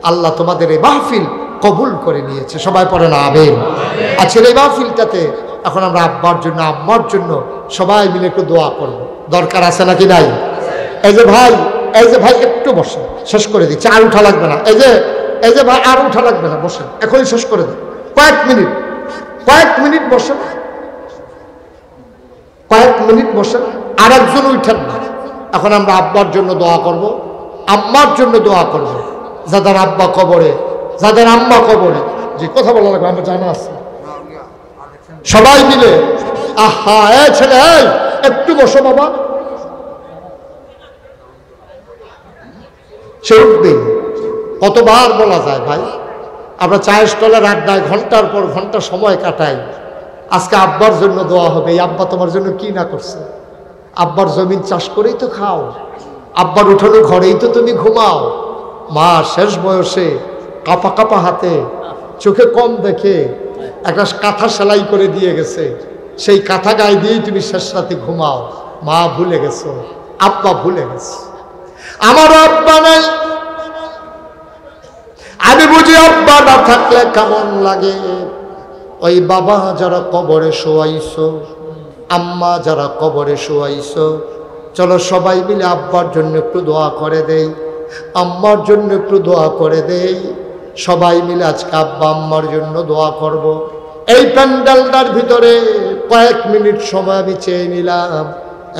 আল্লাহ তোমাদের এই মাহফিল কবুল করে নিয়েছে, সবাই পড়ে না আমিন। আজকের এই মাহফিলটাতে এখন আমরা আব্বার জন্য আম্মার জন্য সবাই মিলে একটু দোয়া করব, দরকার আছে নাকি নাই? এই যে ভাই একটু বসেন, শেষ করে দিচ্ছি, আর উঠা লাগবে না। এই যে ভাই আর উঠা লাগবে না, বসেন, এখনই শেষ করে দেন, কয়েক মিনিট বসেন, আর একজন উঠেন না। এখন আমরা আব্বার জন্য দোয়া করব, আম্মার জন্য দোয়া করব, যাদের আব্বা কবরে, যাদের আম্মা কবরে। যে কথা বলা লাগবে আমার জানা আছে, সবাই মিলে। আহা, এ ছেলে, একটু বসো বাবা। সে উঠবেই, কতবার বলা যায় ভাই, আমরা চায়ের স্টলের আড্ডায় ঘন্টার পর ঘন্টা সময় কাটাই। আজকে আব্বার জন্য দোয়া হবে। এই আব্বা তোমার জন্য কি না করছে? আব্বার জমিন চাষ করেই তো খাও, আব্বার উঠানো ঘরেই তো তুমি ঘুমাও। মা শেষ বয়সে কাপা কাপা হাতে, চোখে কম দেখে একটা কাঁথা সেলাই করে দিয়ে গেছে, সেই কাঁথা গায়ে দিয়েই তুমি শেষ রাতে ঘুমাও। মা ভুলে গেছো, আব্বা ভুলে গেছে। আমারও আব্বা নাই, আমি বুঝি আব্বা না থাকলে কেমন লাগে। ওই বাবা যারা কবরে শোয়াইছো, আম্মা যারা কবরে শোয়াইছো, চলো সবাই মিলে আব্বার জন্য একটু দোয়া করে দেই, আম্মার জন্য একটু দোয়া করে দেই। সবাই মিলে আজকে আব্বা আম্মার জন্য দোয়া করব। এই প্যান্ডেলটার ভিতরে কয়েক মিনিট সময় আমি চেয়ে নিলাম।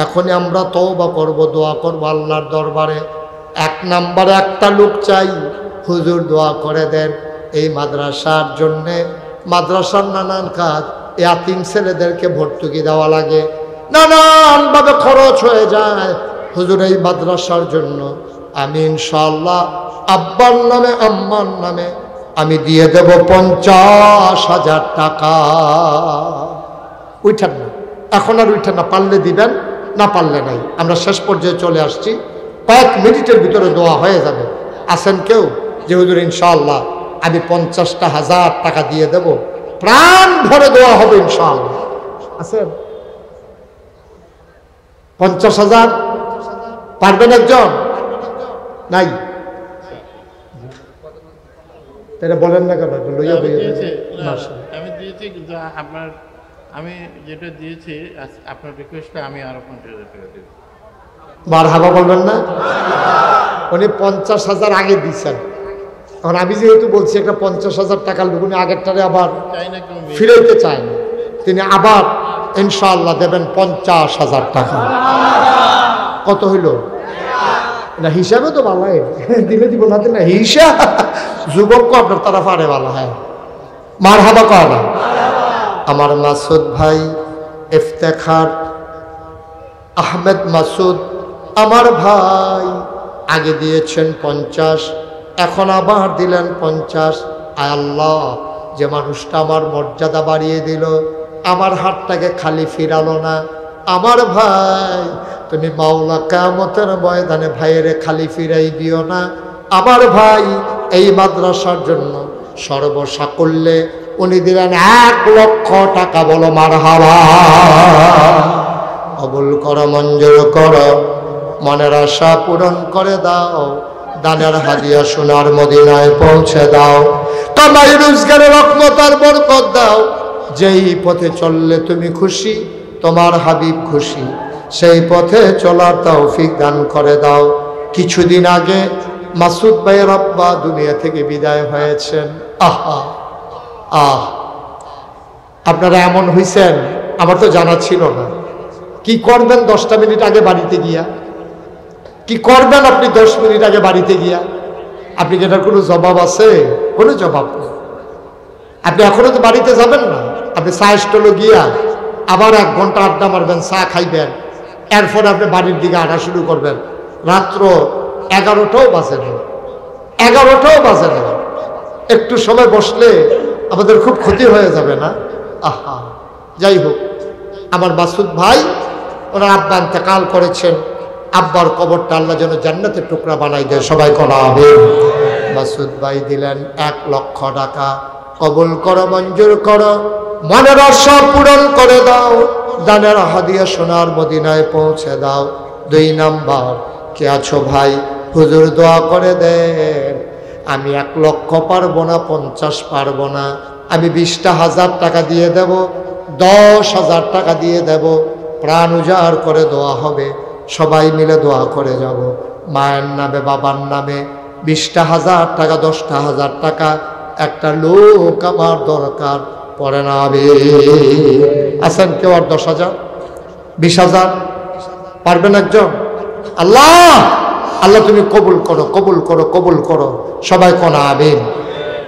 এখনই আমরা তওবা করব, দোয়া করব আল্লাহর দরবারে। 1 নম্বরে একটা লোক চাই, হুজুর দোয়া করে দেন এই মাদ্রাসার জন্যে। মাদ্রাসার নানান কাজ, ইয়াতিম ছেলেদেরকে ভর্তুকি দেওয়া লাগে, নানানভাবে খরচ হয়ে যায়। হুজুর এই মাদ্রাসার জন্য আমি ইনশাআল্লাহ আব্বার নামে আম্মার নামে আমি দিয়ে দেব 50,000 টাকা। উঠেন না, এখন আর উঠেন না, পারলে দিবেন, না পারলে নাই। আমরা শেষ পর্যায়ে চলে আসছি, কয়েক মিনিটের ভিতরে দোয়া হয়ে যাবে। আসেন কেউ যে হুজুর ইনশাআল্লাহ আমি 50,000 টাকা দিয়ে দেব, প্রাণ ভরে দোয়া হবে ইনশাআল্লাহ। আছেন? 50,000 পারবেন একজন? নাই? তাহলে বলেন না কেন? লইয়া আমি দিয়েছি, কিন্তু আমি যেটা দিয়েছি আপনার রিকোয়েস্টে আমি আরো 50,000 টাকা দেব। মারহাবা বলবেন না? উনি 50,000 আগে দিচ্ছেন, এখন আমি যেহেতু বলছি একটা 50,000 টাকার লোক, উনি আগেরটারে আবার ফিরাইতে চায় না, তিনি আবার ইনশাআল্লাহ দেবেন 50,000 টাকা। কত হইল না? হিসাবে তো ভালো দিলে দিব না, না হিসাব যুবক আপনার তারা পারে ভালো। হ্যাঁ, মারহাবা কর না। আমার মাসুদ ভাই ইফতেখার আহমেদ মাসুদ আমার ভাই আগে দিয়েছেন 50, এখন আবার দিলেন 50। আয় আল্লাহ, যে মানুষটা আমার মর্যাদা বাড়িয়ে দিল, আমার হাতটাকে খালি ফিরালো না, আমার ভাই তুমি মাওলা কিয়ামতের ময়দানে ভাইয়ের খালি ফিরাই দিও না। আমার ভাই এই মাদ্রাসার জন্য সর্বসাকল্যে উনি দিলেন 1 লক্ষ টাকা। বলো মারহাবা। কবুল করো, মঞ্জুর করো, মনের আশা পূরণ করে দাও, দানের হাদিয়া সোনার মদিনায় পৌঁছে দাও, কামাই রোজগারে রহমত আর বরকত দাও। যেই পথে চললে তুমি খুশি, তোমার হাবিব খুশি, সেই পথে চলার তৌফিক দান করে দাও। কিছুদিন আগে মাসুদ ভাইয়ের আব্বা দুনিয়া থেকে বিদায় হয়েছেন। আহা আহ, আপনারা এমন হইছেন, আমার তো জানা ছিল না। কি করবেন 10টা মিনিট আগে বাড়িতে গিয়া? কি করবেন আপনি 10 মিনিট আগে বাড়িতে গিয়া? আপনি কি এটার কোনো জবাব আছে? কোনো জবাব নেই। আপনি এখনো তো বাড়িতে যাবেন না, আপনি চা স্টলে গিয়া আবার 1 ঘন্টা আড্ডা মারবেন, চা খাইবেন, এরপর আপনি বাড়ির দিকে হাঁটা শুরু করবেন। রাত্র 11টাও বাজে না, 11টাও বাজে না। একটু সময় বসলে আমাদের খুব ক্ষতি হয়ে যাবে না? আহা, যাই হোক, আমার মাসুদ ভাই ওনার আব্বা ইন্তেকাল করেছেন, আব্বার কবরটা আল্লাহ যেন জান্নাতের টুকরা বানাই দেয়, সবাই করা হবে। মাসুদ ভাই দিলেন 1 লক্ষ টাকা। কবুল করো, মঞ্জুর করো, মনের আশা পূরণ করে দাও, দানের হাদিয়া সোনার মদিনায় পৌঁছে দাও। 2 নাম্বার, কে আছো ভাই, হুজুর দোয়া করে দেন। আমি 1 লক্ষ পারবো না, 50 পারবো না, আমি 20,000 টাকা দিয়ে দেব, 10,000 টাকা দিয়ে দেব, প্রাণ উজাড় করে দোয়া হবে, সবাই মিলে দোয়া করে যাব। মায়ের নামে, বাবার নামে 20,000 টাকা, 10,000 টাকা, একটা লোক আমার দরকার পড়ে না হবে। আছেন কেউ আর 10,000, 20,000 পারবেন একজন? আল্লাহ, আল্লাহ তুমি কবুল করো, কবুল করো, কবুল করো, সবাই কোনা আমিন।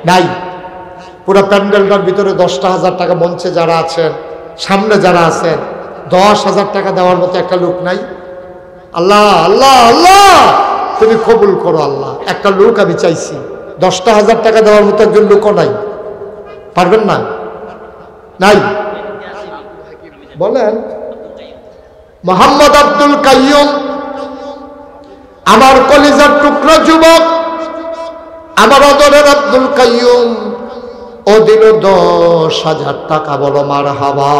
নাই, পুরো প্যান্ডেলটার ভিতরে 10,000 টাকা, মঞ্চে যারা আছেন, সামনে যারা আছেন, 10,000 টাকা দেওয়ার মতো একটা লোক নাই? আল্লাহ, আল্লাহ, আল্লাহ তুমি কবুল করো। আল্লাহ, একটা লোক আমি চাইছি, 10,000 টাকা দেওয়ার মতো একজন লোকও নাই। পারবেন না? নাই? বলেন। মোহাম্মদ আব্দুল কাইয়ুম, আমার কলিজার টুকরা যুবক, আমার অদরের আব্দুল কাইয়ুম, ও দিল 10,000 টাকা। বলো মারহাবা।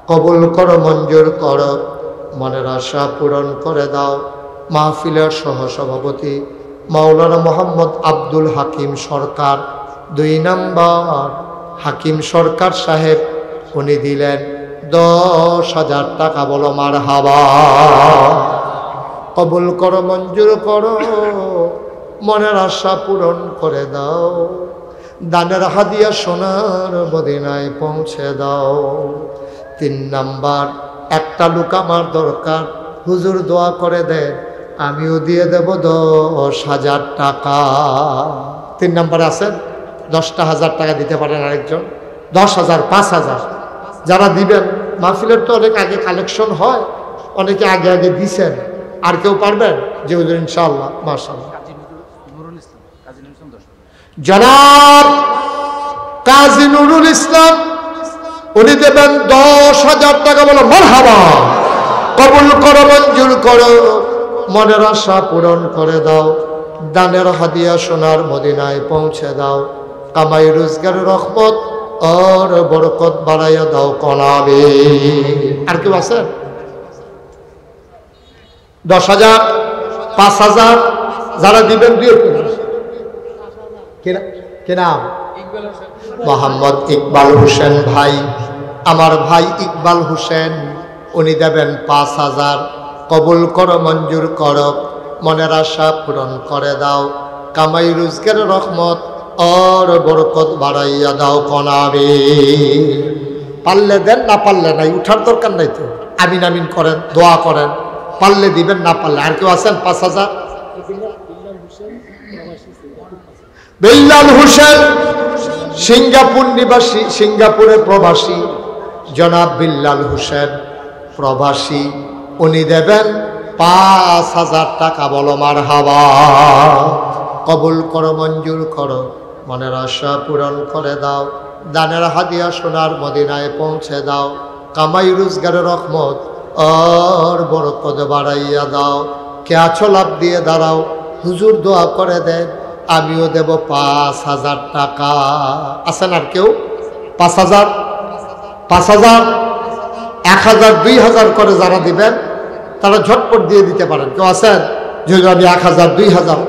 কবুল করো, মঞ্জুর করো, মনের আশা পূরণ করে দাও। মাহফিলের সহসভাপতি মাওলানা মোহাম্মদ আব্দুল হাকিম সরকার, 2 নাম্বার, হাকিম সরকার সাহেব, উনি দিলেন 10,000 টাকা। বলো মারহাবা। কবুল করো, মঞ্জুর করো, মনের আশা পূরণ করে দাও, দানের হাদিয়া সোনার মদিনায় পৌঁছে দাও। 3 নাম্বার, একটা লোক আমার দরকার, হুজুর দোয়া করে দেন, আমিও দিয়ে দেব 10,000 টাকা। 3 নাম্বার আছেন? 10,000 টাকা দিতে পারেন আরেকজন? 10,000, 5,000 যারা দিবেন। মাহফিলের তো অনেক আগে কালেকশন হয়, অনেকে আগে আগে দিছেন। আর কেউ পারবেন? যে হুজুর ইনশাআল্লাহ, মাশাআল্লাহ। জনাব কাজী নুরুল ইসলাম, উনি দেবেন 10,000 টাকা। বলো মারহাবা। কবুল করো, মঞ্জুর করো, মনের আশা পূরণ করে দাও, দানের হাদিয়া সোনার মদিনায় পৌঁছে দাও, কামাই রোজগারের রহমত আর বরকত বাড়াইয়া দাও, কনাবে। আর কেউ আছেন? 10,000, 5,000 যারা দিবেন, দিয়ে কে নাম? মোহাম্মদ ইকবাল হোসেন ভাই, আমার ভাই ইকবাল হোসেন, উনি দেবেন 5,000। কবুল করো, মঞ্জুর করো, মনের আশা পূরণ করে দাও, কামাই রোজগারের রহমত আর বরকত বাড়াইয়া দাও, কনাবে। পারলে দেন, না পারলে নাই, উঠার দরকার নাই তো। আমিন আমিন করেন, দোয়া করেন, পারলে দিবেন, না পারলে। আর কেউ আছেন? 5,000। বিল্লাল হোসেন, সিঙ্গাপুর নিবাসী, সিঙ্গাপুরে প্রবাসী, জনাব বিল্লাল হোসেন প্রবাসী, উনি দেবেন 5,000 টাকা। বলো মারহাবা। কবুল করো, মঞ্জুর করো, মনের আশা পূরণ করে দাও, দানের হাদিয়া সোনার মদিনায় পৌঁছে দাও, কামাই রোজগারের রহমত আর বরকত বাড়াইয়া দাও। কে আছো? লাভ দিয়ে দাঁড়াও, হুজুর দোয়া করে দেন, আমিও দেব 5,000 টাকা। আছেন আর কেউ? 5,000, 5,000, 1,000, 2,000 করে যারা দিবেন তারা ঝটপট দিয়ে দিতে পারেন। কেউ আছেন? যদি আমি 1,000, 2,000,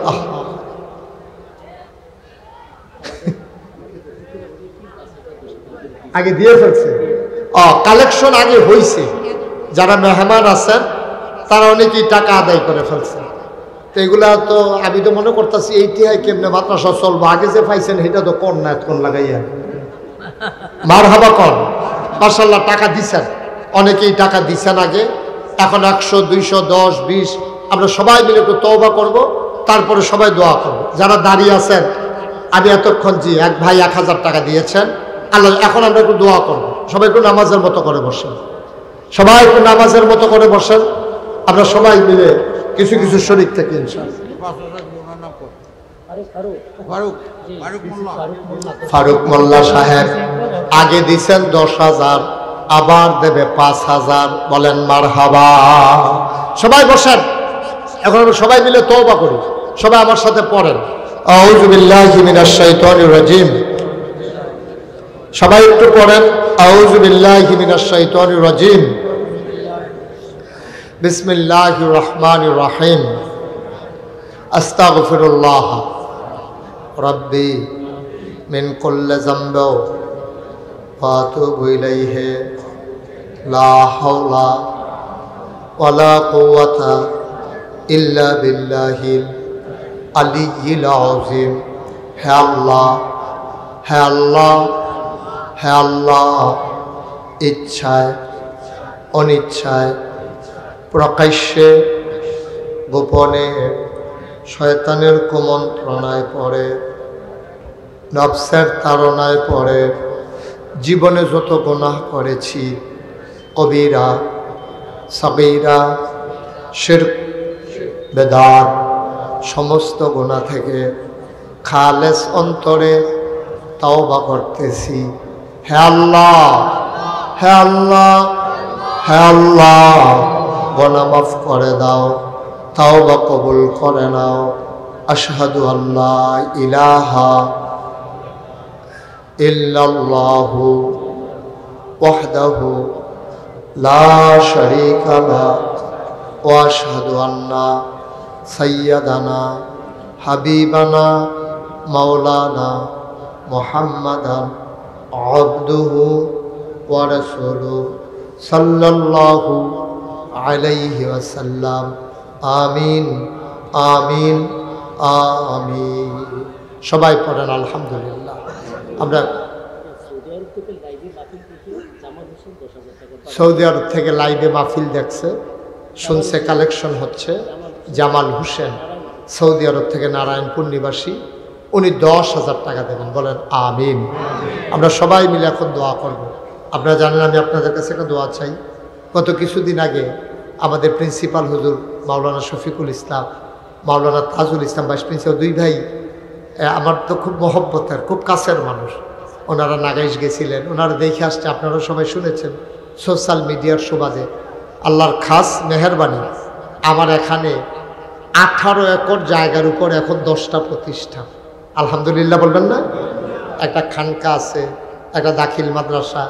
আগে দিয়ে ফেলছে। কালেকশন আগে হয়েছে, যারা মেহমান আছেন তারা অনেকেই টাকা আদায় করে ফেলছে। তো এগুলা তো আমি তো মনে করতেছি এইটাই কেমনে মাদ্রাসা চলবো। আগে যে পাইছেন সেটা তো কর না, এতক্ষণ লাগাইয়া মারহাবা কর। মাশাআল্লাহ, টাকা দিচ্ছেন, অনেকেই টাকা দিচ্ছেন আগে। এখন 100, 200, 10, 20 আমরা সবাই মিলে একটু তওবা করব, তারপরে সবাই দোয়া করব। যারা দাঁড়িয়ে আছেন আমি এতক্ষণ জি এক ভাই 1000 টাকা দিয়েছেন আল্লাহ। এখন আমরা একটু দোয়া করব, সবাই একটু নামাজের মতো করে বসেন, সবাই একটু নামাজের মতো করে বসেন। আমরা সবাই মিলে কিছু কিছু শরীক থেকে ইনশাআল্লাহ। ফারুক মোল্লা সাহেব আগে দিছেন 10,000, আবার দেবে 5,000। বলেন মারহাবা। সবাই বসেন, এখন আমরা সবাই মিলে তওবা করি। সবাই আমার সাথে পড়েন, আউযু বিল্লাহি মিনাশ শাইতানির রাজিম। সবাই একটু পড়েন, আউযু বিল্লাহি মিনাশ শাইতানির রাজিম, বিসমিল্লাহির রহমানির রহিম, আস্তাগফিরুল্লাহ রব্বি মিন কুল্লি যামবি ওয়া আতুবু ইলাইহি, লা হাওলা ওয়ালা কুওয়াতা ইল্লা বিল্লাহিল আলিয়্যিল আযীম। হে আল্লাহ, হে আল্লাহ, হে আল্লাহ, ইচ্ছায় অনিচ্ছায় প্রকাশ্যে গোপনে শয়তানের কুমন্ত্রণায় পড়ে, নফসের তাড়নায় পড়ে জীবনে যত গুনাহ করেছি, কবিরা সাগীরা শিরক বেদাত সমস্ত গুনাহ থেকে খালেস অন্তরে তওবা করতেছি। হে আল্লাহ, হে আল্লাহ, হে আল্লাহ, গুনাহ মাফ করে দাও, তওবা কবুল করে নাও। আশহাদু আল্লা ইলাহা ইল্লাল্লাহু ওয়াহদাহু লা শারীকা লাহু ওয়া আশহাদু আন্না সাইয়্যিদানা হাবিবানা মাওলানা মুহাম্মাদান আবদুহু ওয়া রাসূলুহু সাল্লাল্লাহু আলাইহি ওয়াসাল্লাম। আমিন, আমিন, আমিন। সবাই পড়েন আলহামদুলিল্লাহ। আমরা সৌদি আরব থেকে লাইভে মাহফিল দেখছে, শুনছে কালেকশন হচ্ছে। জামাল হোসেন সৌদি আরব থেকে নারায়ণপুর নিবাসী, উনি 10,000 টাকা দেবেন। বলেন আমিন। আমরা সবাই মিলে এখন দোয়া করব। আপনারা জানেন আমি আপনাদের কাছে একটা দোয়া চাই। গত কিছুদিন আগে আমাদের প্রিন্সিপাল হুজুর মাওলানা শফিকুল ইসলাম, মাওলানা তাজুল ইসলাম ভাইস প্রিন্সিপাল, দুই ভাই আমার তো খুব মহব্বতের, খুব কাছের মানুষ। ওনারা নাগাইশ গেছিলেন, ওনারা দেখে আসছে, আপনারা সবাই শুনেছেন সোশ্যাল মিডিয়ার সুবাদে। আল্লাহর খাস মেহেরবানি, আমার এখানে 18 একর জায়গার উপর এখন 10টা প্রতিষ্ঠান। আলহামদুলিল্লাহ বলবেন না? একটা খানকা আছে, একটা দাখিল মাদ্রাসা,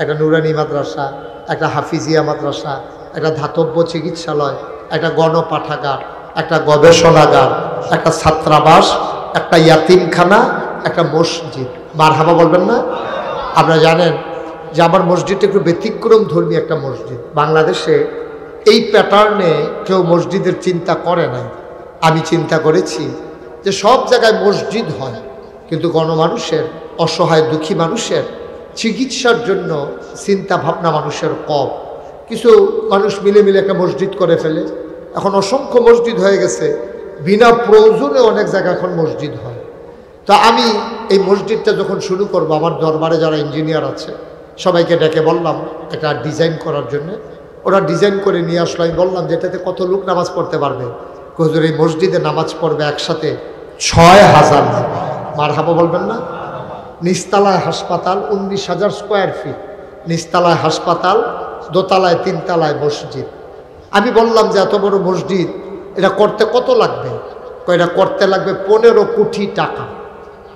একটা নুরানি মাদ্রাসা, একটা হাফিজিয়া মাদ্রাসা, একটা ধাতব্য চিকিৎসালয়, একটা গণপাঠাগার, একটা গবেষণাগার, একটা ছাত্রাবাস, একটা ইয়াতিমখানা, একটা মসজিদ। মারহাবা বলবেন না? আপনারা জানেন যে আমার মসজিদটা একটু ব্যতিক্রম ধর্মী একটা মসজিদ। বাংলাদেশে এই প্যাটার্নে কেউ মসজিদের চিন্তা করে নাই। আমি চিন্তা করেছি যে সব জায়গায় মসজিদ হয়, কিন্তু গণমানুষের, অসহায় দুঃখী মানুষের চিকিৎসার জন্য চিন্তা ভাবনা মানুষের কম। কিছু মানুষ মিলে মিলে একটা মসজিদ করে ফেলে। এখন অসংখ্য মসজিদ হয়ে গেছে, বিনা প্রয়োজনে অনেক জায়গায় এখন মসজিদ হয়। তো আমি এই মসজিদটা যখন শুরু করব, আমার দরবারে যারা ইঞ্জিনিয়ার আছে সবাইকে ডেকে বললাম একটা ডিজাইন করার জন্য। ওরা ডিজাইন করে নিয়ে আসলো। আমি বললাম যে এটাতে কত লোক নামাজ পড়তে পারবে? হুজুর এই মসজিদে নামাজ পড়বে একসাথে 6,000। মারহাবা বলবেন না? নিচতলায় হাসপাতাল, 19,000 স্কোয়ার ফিট নিচতলায় হাসপাতাল, দোতলায় 3 তলায় মসজিদ। আমি বললাম যে এত বড় মসজিদ এটা করতে কত লাগবে? এটা করতে লাগবে 15 কোটি টাকা।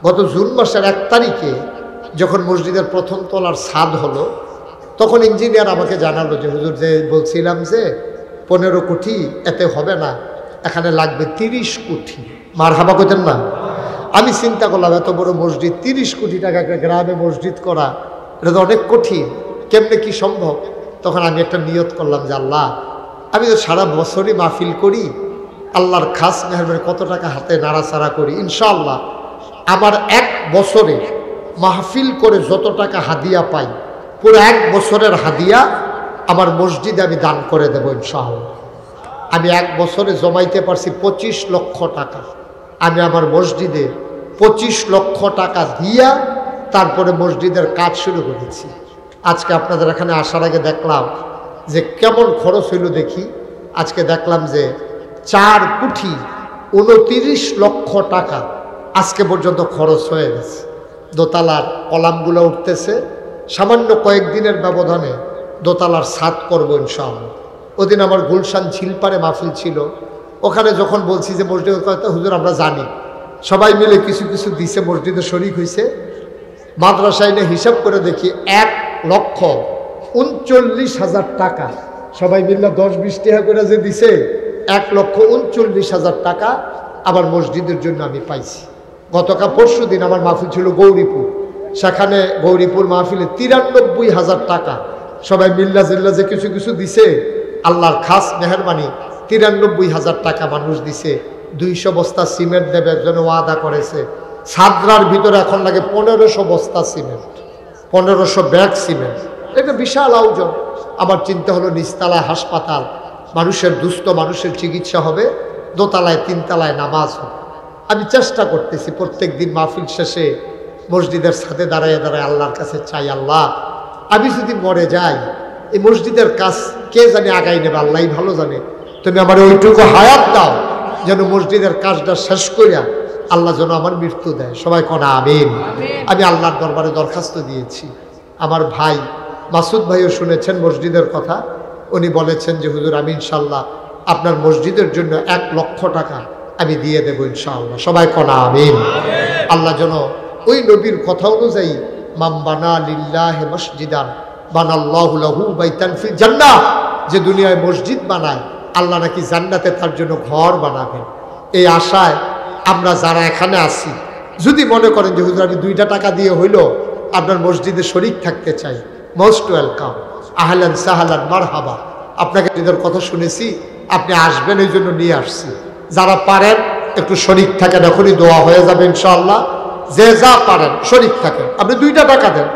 গত জুন মাসের 1 তারিখে যখন মসজিদের প্রথম তলার ছাদ হলো, তখন ইঞ্জিনিয়ার আমাকে জানালো যে হুজুর, যে বলছিলাম যে 15 কোটি এতে হবে না, এখানে লাগবে 30 কোটি। মারহাবা কইতেন না? আমি চিন্তা করলাম এত বড় মসজিদ, 30 কোটি টাকা একটা গ্রামে মসজিদ করা, এটা তো অনেক কঠিন, কেমনে কি সম্ভব? তখন আমি একটা নিয়ত করলাম যে আল্লাহ, আমি তো সারা বছরই মাহফিল করি, আল্লাহর খাস মেহরবানি কত টাকা হাতে নাড়াচাড়া করি, ইনশাআল্লাহ আমার 1 বছরে মাহফিল করে যত টাকা হাদিয়া পাই, পুরো 1 বছরের হাদিয়া আমার মসজিদে আমি দান করে দেবো ইনশাআল্লাহ। আমি 1 বছরে জমাইতে পারছি 25 লক্ষ টাকা। আমি আমার মসজিদে 25 লক্ষ টাকা দিয়া তারপরে মসজিদের কাজ শুরু করেছি। আজকে আপনাদের এখানে আসার আগে দেখলাম যে কেমন খরচ হইল দেখি। আজকে দেখলাম যে 4 কোটি 29 লক্ষ টাকা আজকে পর্যন্ত খরচ হয়ে গেছে। দোতলার কলামগুলো উঠতেছে, সামান্য কয়েকদিনের ব্যবধানে দোতলার ছাদ করবো ইনশাআল্লাহ। ওদিন আমার গুলশান ঝিলপাড়ে মাহফিল ছিল, ওখানে যখন বলছি যে মসজিদের কথা হুজুর আমরা জানি, সবাই মিলে কিছু কিছু দিছে, মসজিদে শরিক হয়েছে। মাদ্রাসায় নিয়ে হিসাব করে দেখি 1,39,000 টাকা সবাই মিলে 10-20 টাকা করে যে দিছে, 1,39,000 টাকা আমার মসজিদের জন্য আমি পাইছি। গতকাল পরশু দিন আমার মাহফিল ছিল গৌরীপুর, সেখানে গৌরীপুর মাহফিলে 93,000 টাকা সবাই মিল্লা জিল্লা যে কিছু কিছু দিছে, আল্লাহর খাস মেহরবানি 93,000 টাকা মানুষ দিছে। 200 বস্তা সিমেন্ট দেবে একজনে ওয়াদা করেছে। সাদরার ভিতরে এখন লাগে 1500 বস্তা সিমেন্ট, 1500 ব্যাগ সিমেন্ট। এটা বিশাল আয়োজন। আমার চিন্তা হলো নিচতলায় হাসপাতাল, মানুষের দুস্থ মানুষের চিকিৎসা হবে, দোতলায় 3 তলায় নামাজ হবে। আমি চেষ্টা করতেছি প্রত্যেক দিন মাহফিল শেষে মসজিদের সাথে দাঁড়ায় দাঁড়ায় আল্লাহর কাছে চাই, আল্লাহ আমি যদি মরে যাই এই মসজিদের কাজ কে জানে আগাই নেবে, আল্লাহই ভালো জানে। তুমি আমার ওইটুকু হায়াত দাও যেন মসজিদের কাজটা শেষ করিয়া আল্লাহ যেন আমার মৃত্যু দেয়। সবাই কোনা আমিন। আমি আল্লাহর দরবারে দরখাস্ত দিয়েছি। আমার ভাই মাসুদ ভাইও শুনেছেন মসজিদের কথা, উনি বলেছেন যে হুজুর আমি ইনশাল্লাহ আপনার মসজিদের জন্য 1 লক্ষ টাকা আমি দিয়ে দেবো ইনশাআল্লাহ। সবাই কোনা আমিন। আল্লাহ যেন ওই নবীর কথা অনুযায়ী মাম বানা লিল্লাহি মসজিদান বানাল্লাহু লাহু বাইতান ফিল জান্নাহ, যে দুনিয়ায় মসজিদ বানায় আল্লাহ নাকি জান্নাতে তার জন্য ঘর বানাবেন। এই আশায় আমরা যারা এখানে আছি, যদি মনে করেন যে হুজুর আমি 2টা টাকা দিয়ে হইল আপনার মসজিদে শরিক থাকতে চাই, মোস্ট ওয়েলকাম, আহলান সাহলান মারহাবা। আপনাকে এদের কথা শুনেছি, আপনি আসবেন এই জন্য নিয়ে আসছি। যারা পারেন একটু শরিক থাকেন, এখনই দোয়া হয়ে যাবে ইনশাআল্লাহ। যে যা পারেন শরিক থাকেন, আপনি 2টা টাকা দেন,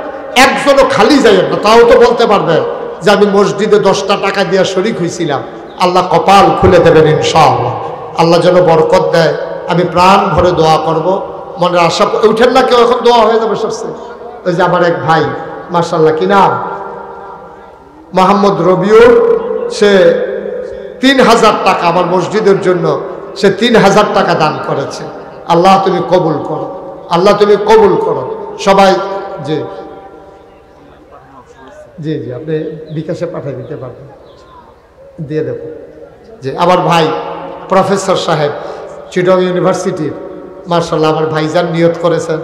একজনও খালি যাইয়েন না। তাও তো বলতে পারবেন যে আমি মসজিদে 10টা টাকা দিয়ে শরিক হয়েছিলাম। আল্লাহ কপাল খুলে দেবেন ইনশাআল্লাহ। আল্লাহ যেন বরকত দেয়। আমি প্রাণ ভরে দোয়া করব, মনের আশা উঠেন না কেউ, এখন দোয়া হয়ে যাবে সবচেয়ে। ওই যে আমার এক ভাই মাশাআল্লাহ, কি নাম, মোহাম্মদ রবিউল, সে 3,000 টাকা আমার মসজিদের জন্য সে 3,000 টাকা দান করেছে। আল্লাহ তুমি কবুল করো, আল্লাহ তুমি কবুল করো। সবাই জি জি জি আপনি বিকাশে পাঠিয়ে দিতে পারবেন, দিয়ে দেব। যে আমার ভাই প্রফেসর সাহেব চিটং ইউনিভার্সিটির, মার্শাল্লাহ আমার ভাইজান নিয়ত করেছেন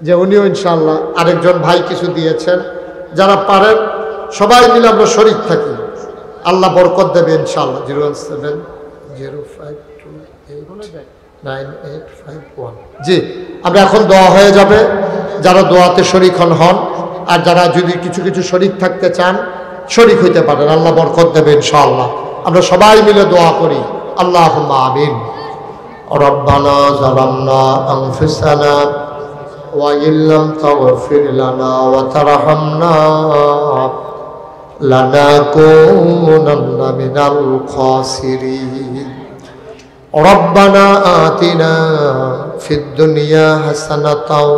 যে উনিও ইনশাআল্লাহ, আরেকজন ভাই কিছু দিয়েছেন। যারা পারেন সবাই মিলে আমরা শরীক থাকি, আল্লাহ বরকত দেবে ইনশাআল্লাহ। 01705289851। জি আমরা এখন দোয়া হয়ে যাবে, যারা দোয়াতে শরিক হন, আর যারা যদি কিছু কিছু শরিক থাকতে চান শরিক হইতে পারেন, আল্লাহ বরকত দেবে ইনশাআল্লাহ। আমরা সবাই মিলে দোয়া করি, আল্লাহুম্মা আমিন। রব্বানা যালামনা আনফুসানা ওয়া ইল্লাম তাগফির লানা ওয়া তারহামনা লানাকুনান্না মিনাল খাসিরিন। রব্বানা আতিনা ফিদ দুনিয়া হাসানাতাও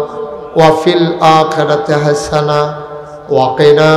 ওয়া ফিল আখিরাতি হাসানা ওয়া কিনা